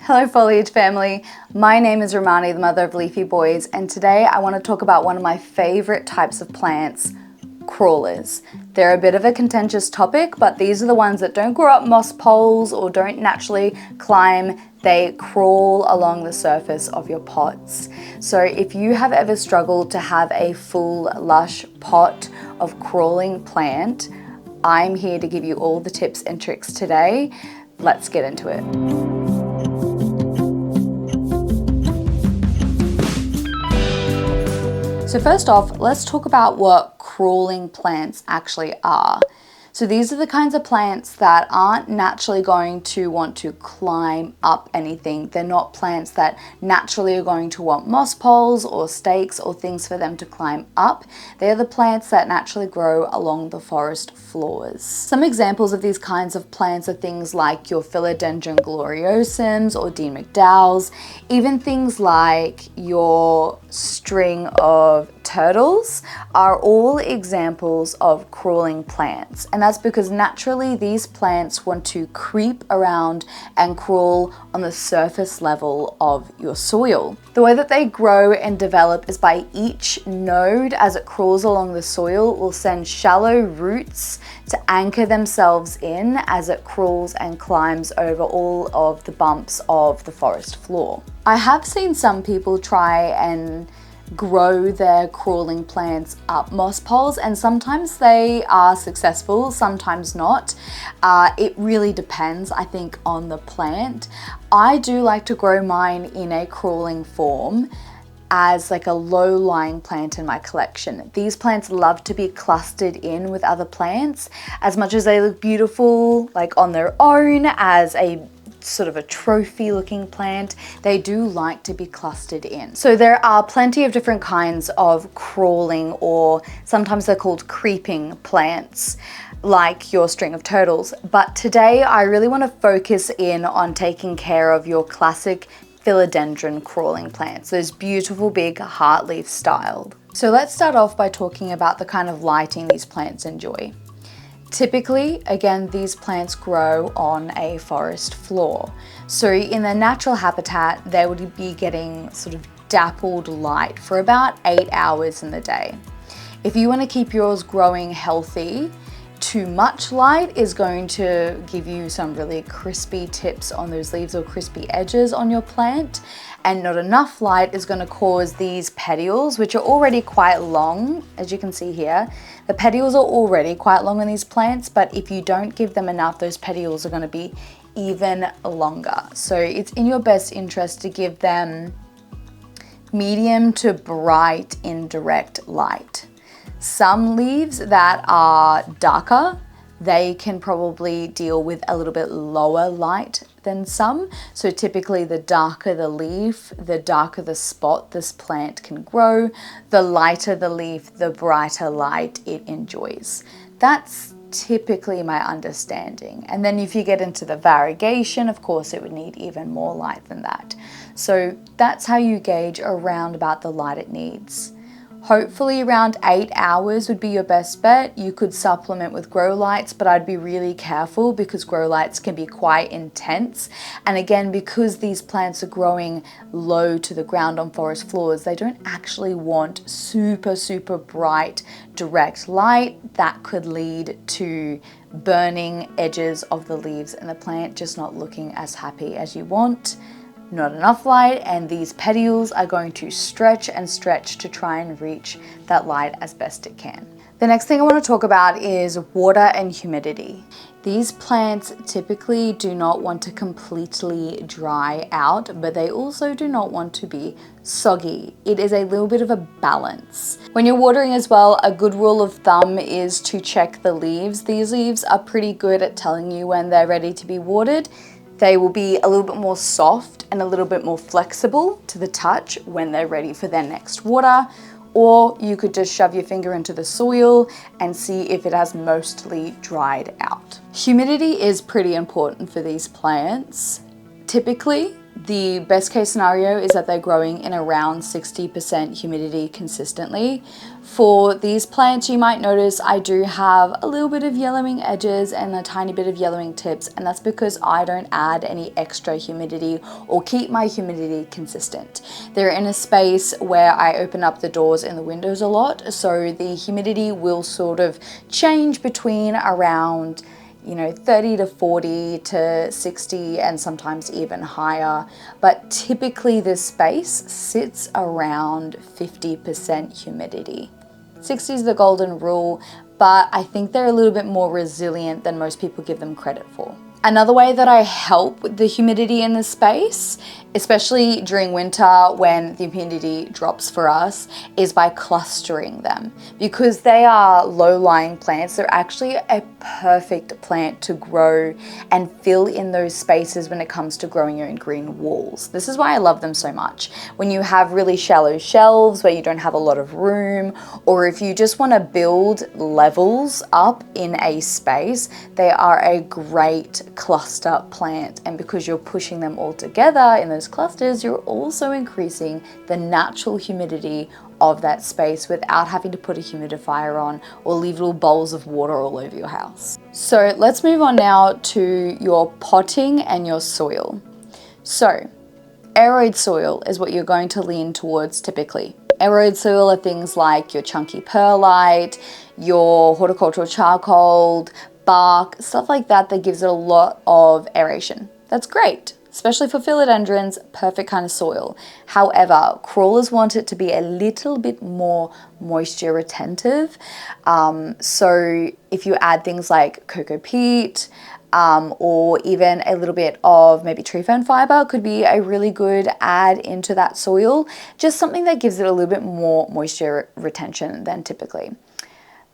Hello foliage family, my name is Romani, the mother of leafy boys, and today I want to talk about one of my favorite types of plants, crawlers. They're a bit of a contentious topic, but these are the ones that don't grow up moss poles or don't naturally climb. They crawl along the surface of your pots. So if you have ever struggled to have a full lush pot of crawling plant, I'm here to give you all the tips and tricks today. Let's get into it. So first off, let's talk about what crawling plants actually are. So these are the kinds of plants that aren't naturally going to want to climb up anything. They're not plants that naturally are going to want moss poles or stakes or things for them to climb up. They're the plants that naturally grow along the forest floors. Some examples of these kinds of plants are things like your Philodendron gloriosums or Dean McDowell's, even things like your string of turtles are all examples of crawling plants, and that's because naturally these plants want to creep around and crawl on the surface level of your soil. The way that they grow and develop is by each node as it crawls along the soil will send shallow roots to anchor themselves in as it crawls and climbs over all of the bumps of the forest floor. I have seen some people try and grow their crawling plants up moss poles, and sometimes they are successful, sometimes not. It really depends, I think, on the plant. I do like to grow mine in a crawling form as like a low-lying plant in my collection. These plants love to be clustered in with other plants. As much as they look beautiful like on their own as a sort of a trophy looking plant, they do like to be clustered in. So there are plenty of different kinds of crawling, or sometimes they're called creeping plants, like your string of turtles. But today I really want to focus in on taking care of your classic Philodendron crawling plants, those beautiful big heart leaf styled. So let's start off by talking about the kind of lighting these plants enjoy. Typically, again, these plants grow on a forest floor. So in their natural habitat, they would be getting sort of dappled light for about 8 hours in the day. If you want to keep yours growing healthy, too much light is going to give you some really crispy tips on those leaves or crispy edges on your plant, and not enough light is going to cause these petioles, which are already quite long, as you can see here. The petioles are already quite long on these plants, but if you don't give them enough, those petioles are going to be even longer. So it's in your best interest to give them medium to bright indirect light. Some leaves that are darker, they can probably deal with a little bit lower light than some. So typically the darker the leaf, the darker the spot this plant can grow, the lighter the leaf, the brighter light it enjoys. That's typically my understanding. And then if you get into the variegation, of course it would need even more light than that. So that's how you gauge around about the light it needs. Hopefully around 8 hours would be your best bet. You could supplement with grow lights, but I'd be really careful because grow lights can be quite intense. And again, because these plants are growing low to the ground on forest floors, they don't actually want super, super bright direct light. That could lead to burning edges of the leaves and the plant just not looking as happy as you want. Not enough light, and these petioles are going to stretch and stretch to try and reach that light as best it can. The next thing I want to talk about is water and humidity. These plants typically do not want to completely dry out, but they also do not want to be soggy. It is a little bit of a balance. When you're watering as well, a good rule of thumb is to check the leaves. These leaves are pretty good at telling you when they're ready to be watered. They will be a little bit more soft and a little bit more flexible to the touch when they're ready for their next water. Or you could just shove your finger into the soil and see if it has mostly dried out. Humidity is pretty important for these plants. Typically, The best case scenario is that they're growing in around 60% humidity consistently. For these plants, you might notice I do have a little bit of yellowing edges and a tiny bit of yellowing tips, and that's because I don't add any extra humidity or keep my humidity consistent. They're in a space where I open up the doors and the windows a lot, so the humidity will sort of change between around 30 to 40 to 60 and sometimes even higher. But typically this space sits around 50% humidity. 60 is the golden rule, but I think they're a little bit more resilient than most people give them credit for. Another way that I help with the humidity in the space, especially during winter when the humidity drops for us, is by clustering them. Because they are low-lying plants, they're actually a perfect plant to grow and fill in those spaces when it comes to growing your own green walls. This is why I love them so much. When you have really shallow shelves where you don't have a lot of room, or if you just want to build levels up in a space, they are a great cluster plant. And because you're pushing them all together in those clusters, you're also increasing the natural humidity of that space without having to put a humidifier on or leave little bowls of water all over your house. So let's move on now to your potting and your soil. So aroid soil is what you're going to lean towards typically. Aroid soil are things like your chunky perlite, your horticultural charcoal, bark, stuff like that gives it a lot of aeration. That's great, especially for philodendrons, perfect kind of soil. However, crawlers want it to be a little bit more moisture retentive. So if you add things like cocoa peat, or even a little bit of maybe tree fern fiber could be a really good add into that soil. Just something that gives it a little bit more moisture retention than typically.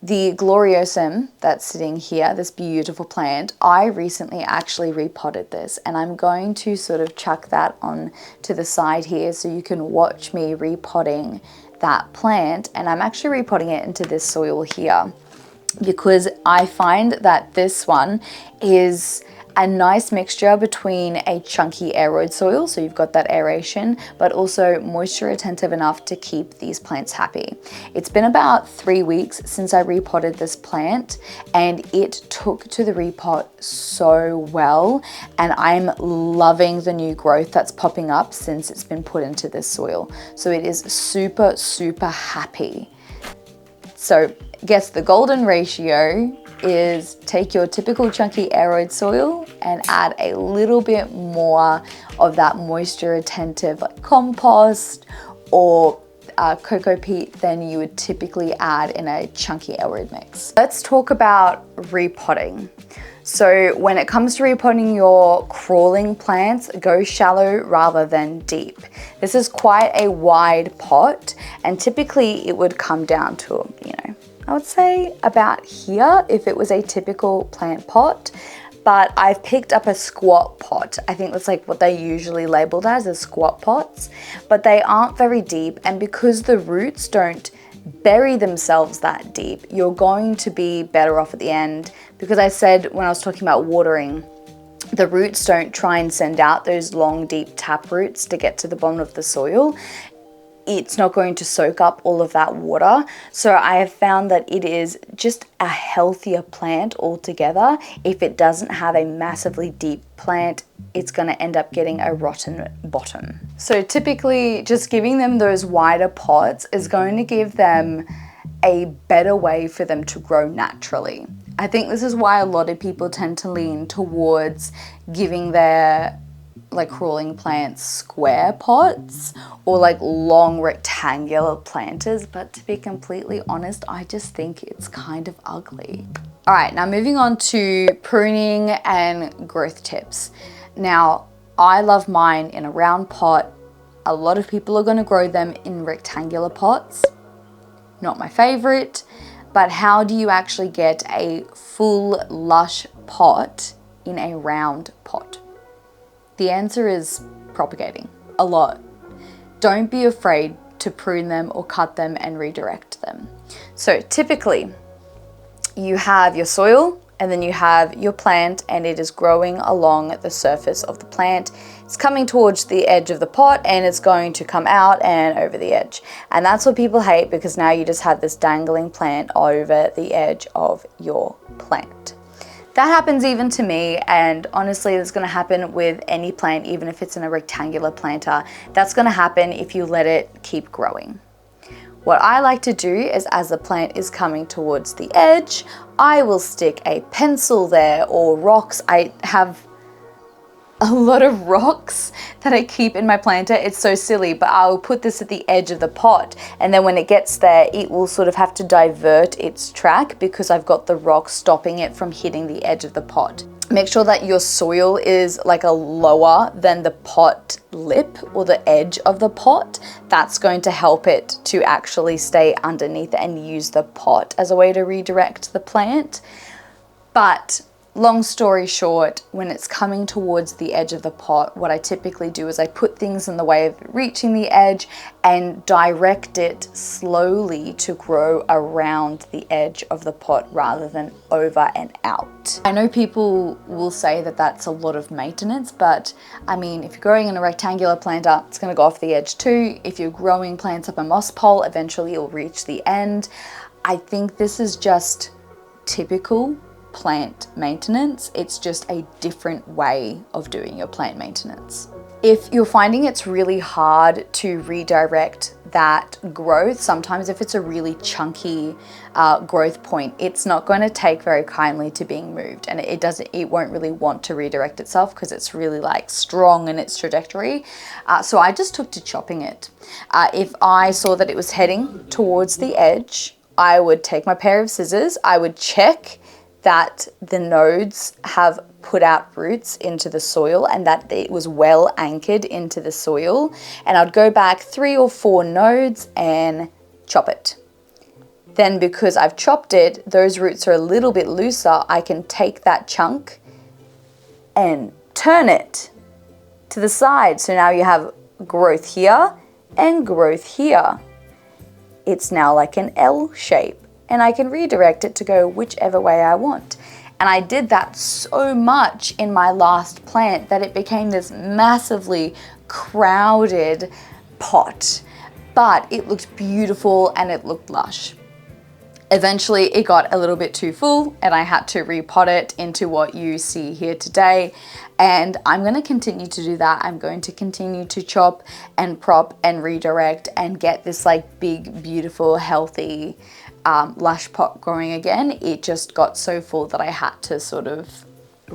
The gloriosum that's sitting here, this beautiful plant, I recently actually repotted this, and I'm going to sort of chuck that on to the side here so you can watch me repotting that plant. And I'm actually repotting it into this soil here because I find that this one is a nice mixture between a chunky aroid soil, so you've got that aeration, but also moisture retentive enough to keep these plants happy. It's been about 3 weeks since I repotted this plant, and it took to the repot so well, and I'm loving the new growth that's popping up since it's been put into this soil. So it is super, super happy. So guess the golden ratio is take your typical chunky aroid soil and add a little bit more of that moisture retentive like compost or cocoa peat than you would typically add in a chunky aroid mix. Let's talk about repotting. So when it comes to repotting your crawling plants, go shallow rather than deep. This is quite a wide pot, and typically it would come down to, I would say about here if it was a typical plant pot, but I've picked up a squat pot. I think that's like what they usually labeled as squat pots, but they aren't very deep, and because the roots don't bury themselves that deep, you're going to be better off at the end, because I said when I was talking about watering, the roots don't try and send out those long deep tap roots to get to the bottom of the soil. It's not going to soak up all of that water. So I have found that it is just a healthier plant altogether. If it doesn't have a massively deep plant, it's going to end up getting a rotten bottom. So typically just giving them those wider pots is going to give them a better way for them to grow naturally. I think this is why a lot of people tend to lean towards giving their crawling plants square pots or long rectangular planters, but to be completely honest, I just think it's kind of ugly. All right, now moving on to pruning and growth tips. Now, I love mine in a round pot. A lot of people are going to grow them in rectangular pots. Not my favorite, but how do you actually get a full lush pot in a round pot? The answer is propagating a lot. Don't be afraid to prune them or cut them and redirect them. So typically you have your soil and then you have your plant, and it is growing along the surface of the plant. It's coming towards the edge of the pot and it's going to come out and over the edge. And that's what people hate, because now you just have this dangling plant over the edge of your plant. That happens even to me, and honestly it's going to happen with any plant, even if it's in a rectangular planter. That's going to happen if you let it keep growing. What I like to do is, as the plant is coming towards the edge, I will stick a pencil there or rocks. I have a lot of rocks that I keep in my planter. It's so silly, but I'll put this at the edge of the pot, and then when it gets there, it will sort of have to divert its track because I've got the rock stopping it from hitting the edge of the pot. Make sure that your soil is like a lower than the pot lip or the edge of the pot. That's going to help it to actually stay underneath and use the pot as a way to redirect the plant. But long story short, when it's coming towards the edge of the pot, what I typically do is I put things in the way of reaching the edge and direct it slowly to grow around the edge of the pot rather than over and out. I know people will say that that's a lot of maintenance, but I mean, if you're growing in a rectangular planter, it's going to go off the edge too. If you're growing plants up a moss pole, eventually you'll reach the end. I think this is just typical plant maintenance. It's just a different way of doing your plant maintenance. If you're finding it's really hard to redirect that growth, sometimes if it's a really chunky growth point, it's not going to take very kindly to being moved, and it won't really want to redirect itself because it's really like strong in its trajectory. So I just took to chopping it. If I saw that it was heading towards the edge, I would take my pair of scissors, I would check that the nodes have put out roots into the soil and that it was well anchored into the soil, and I'd go back 3 or 4 nodes and chop it. Then because I've chopped it, those roots are a little bit looser, I can take that chunk and turn it to the side. So now you have growth here and growth here. It's now like an L shape, and I can redirect it to go whichever way I want. And I did that so much in my last plant that it became this massively crowded pot, but it looked beautiful and it looked lush. Eventually it got a little bit too full and I had to repot it into what you see here today. And I'm going to continue to do that. I'm going to continue to chop and prop and redirect and get this like big, beautiful, healthy lush pot growing again. It just got so full that I had to sort of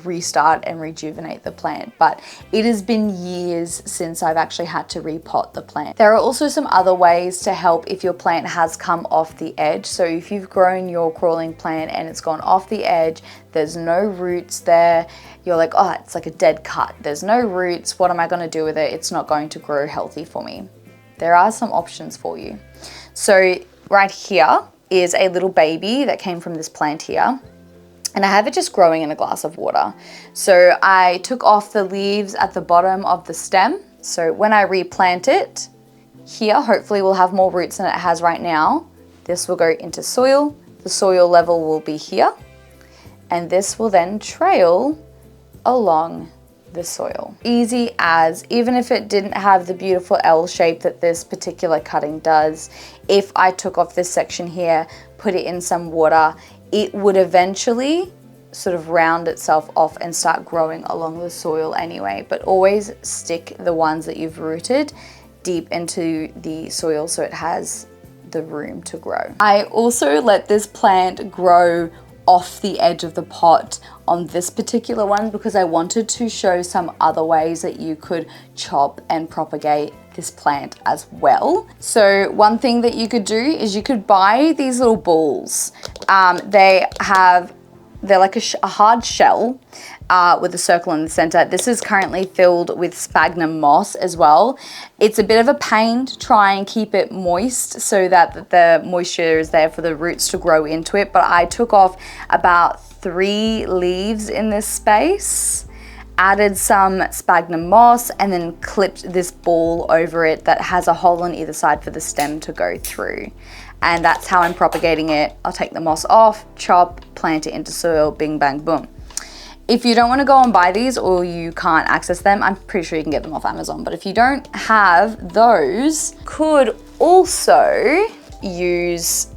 restart and rejuvenate the plant, but it has been years since I've actually had to repot the plant. There are also some other ways to help if your plant has come off the edge. So if you've grown your crawling plant and it's gone off the edge, there's no roots there, you're like, oh, it's like a dead cut, there's no roots, what am I going to do with it? It's not going to grow healthy for me. There are some options for you. So right here is a little baby that came from this plant here, and I have it just growing in a glass of water. So I took off the leaves at the bottom of the stem. So when I replant it here, hopefully we'll have more roots than it has right now. This will go into soil. The soil level will be here, and this will then trail along the soil. Easy as, even if it didn't have the beautiful L shape that this particular cutting does, if I took off this section here, put it in some water, it would eventually sort of round itself off and start growing along the soil anyway. But always stick the ones that you've rooted deep into the soil so it has the room to grow. I also let this plant grow off the edge of the pot on this particular one because I wanted to show some other ways that you could chop and propagate this plant as well. So one thing that you could do is you could buy these little balls. They're like a hard shell with a circle in the center. This is currently filled with sphagnum moss as well. It's a bit of a pain to try and keep it moist so that the moisture is there for the roots to grow into it, but I took off about 3 leaves in this space, added some sphagnum moss, and then clipped this ball over it that has a hole on either side for the stem to go through. And that's how I'm propagating it. I'll take the moss off, chop, plant it into soil, bing, bang, boom. If you don't want to go and buy these or you can't access them, I'm pretty sure you can get them off Amazon. But if you don't have those, could also use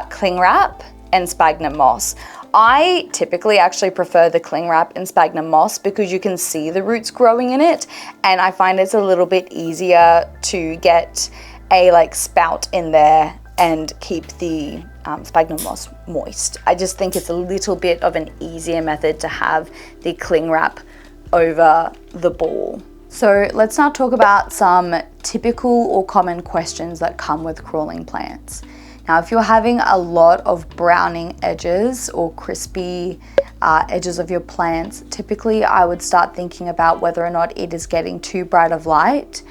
cling wrap and sphagnum moss. I typically actually prefer the cling wrap and sphagnum moss because you can see the roots growing in it, and I find it's a little bit easier to get a like spout in there and keep the sphagnum moss moist. I just think it's a little bit of an easier method to have the cling wrap over the ball. So let's now talk about some typical or common questions that come with crawling plants. Now, if you're having a lot of browning edges or crispy edges of your plants, typically I would start thinking about whether or not it is getting too bright of light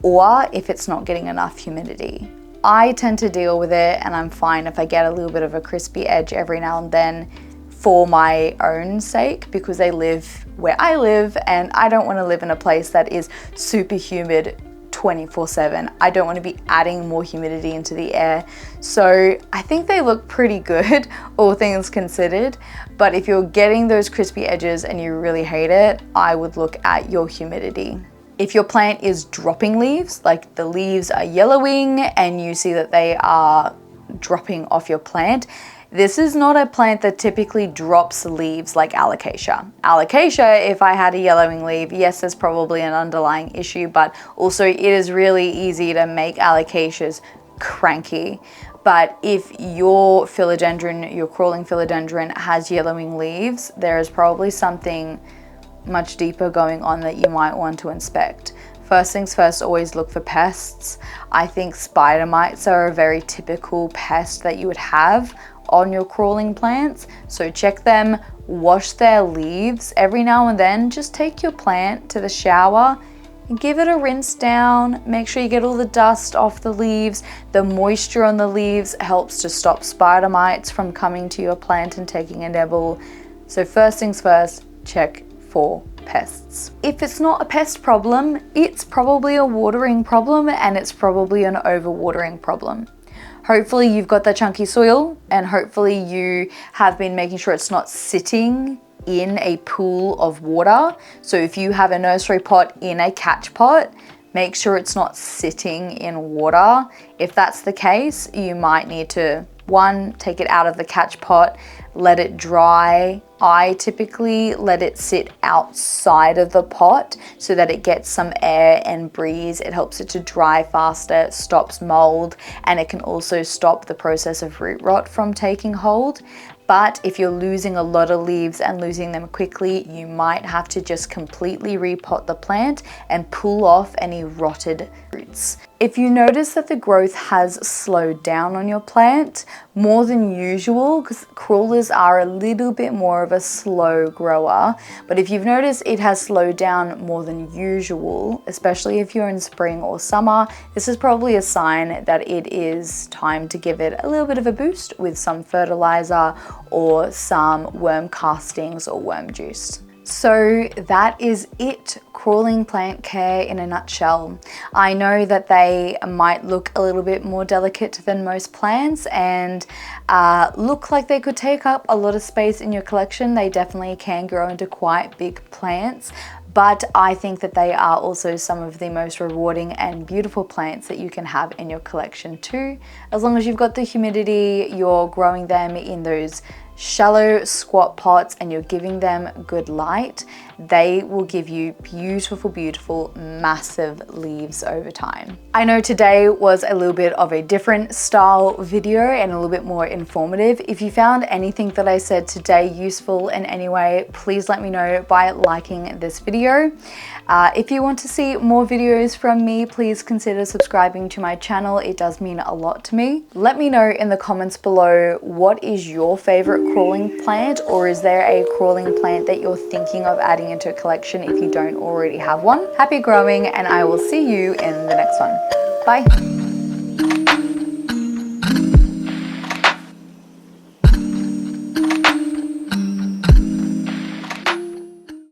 or if it's not getting enough humidity. I tend to deal with it and I'm fine if I get a little bit of a crispy edge every now and then for my own sake, because they live where I live and I don't want to live in a place that is super humid 24/7. I don't want to be adding more humidity into the air. So I think they look pretty good, all things considered. But if you're getting those crispy edges and you really hate it, I would look at your humidity. If your plant is dropping leaves, like the leaves are yellowing and you see that they are dropping off your plant, this is not a plant that typically drops leaves like alocasia. Alocasia, if I had a yellowing leaf, yes, there's probably an underlying issue, but also it is really easy to make alocasias cranky. But if your philodendron, your crawling philodendron has yellowing leaves, there is probably something much deeper going on that you might want to inspect. First things first, always look for pests. I think spider mites are a very typical pest that you would have on your crawling plants. So check them, wash their leaves every now and then. Just take your plant to the shower and give it a rinse down. Make sure you get all the dust off the leaves. The moisture on the leaves helps to stop spider mites from coming to your plant and taking a nibble. So first things first, check for pests. If it's not a pest problem, it's probably a watering problem, and it's probably an overwatering problem. Hopefully you've got that chunky soil, and hopefully you have been making sure it's not sitting in a pool of water. So if you have a nursery pot in a catch pot, make sure it's not sitting in water. If that's the case, you might need to, one, take it out of the catch pot, let it dry. I typically let it sit outside of the pot so that it gets some air and breeze. It helps it to dry faster, stops mold, and it can also stop the process of root rot from taking hold. But if you're losing a lot of leaves and losing them quickly, you might have to just completely repot the plant and pull off any rotted roots. If you notice that the growth has slowed down on your plant more than usual, because crawlers are a little bit more of a slow grower, but if you've noticed it has slowed down more than usual, especially if you're in spring or summer, this is probably a sign that it is time to give it a little bit of a boost with some fertilizer or some worm castings or worm juice. So that is it, crawling plant care in a nutshell. I know that they might look a little bit more delicate than most plants and look like they could take up a lot of space in your collection. They definitely can grow into quite big plants, but I think that they are also some of the most rewarding and beautiful plants that you can have in your collection too. As long as you've got the humidity, you're growing them in those shallow squat pots and you're giving them good light, they will give you beautiful, beautiful, massive leaves over time. I know today was a little bit of a different style video and a little bit more informative. If you found anything that I said today useful in any way, please let me know by liking this video. If you want to see more videos from me, please consider subscribing to my channel. It does mean a lot to me. Let me know in the comments below, what is your favorite crawling plant, or is there a crawling plant that you're thinking of adding into a collection if you don't already have one? Happy growing, and I will see you in the next one. Bye.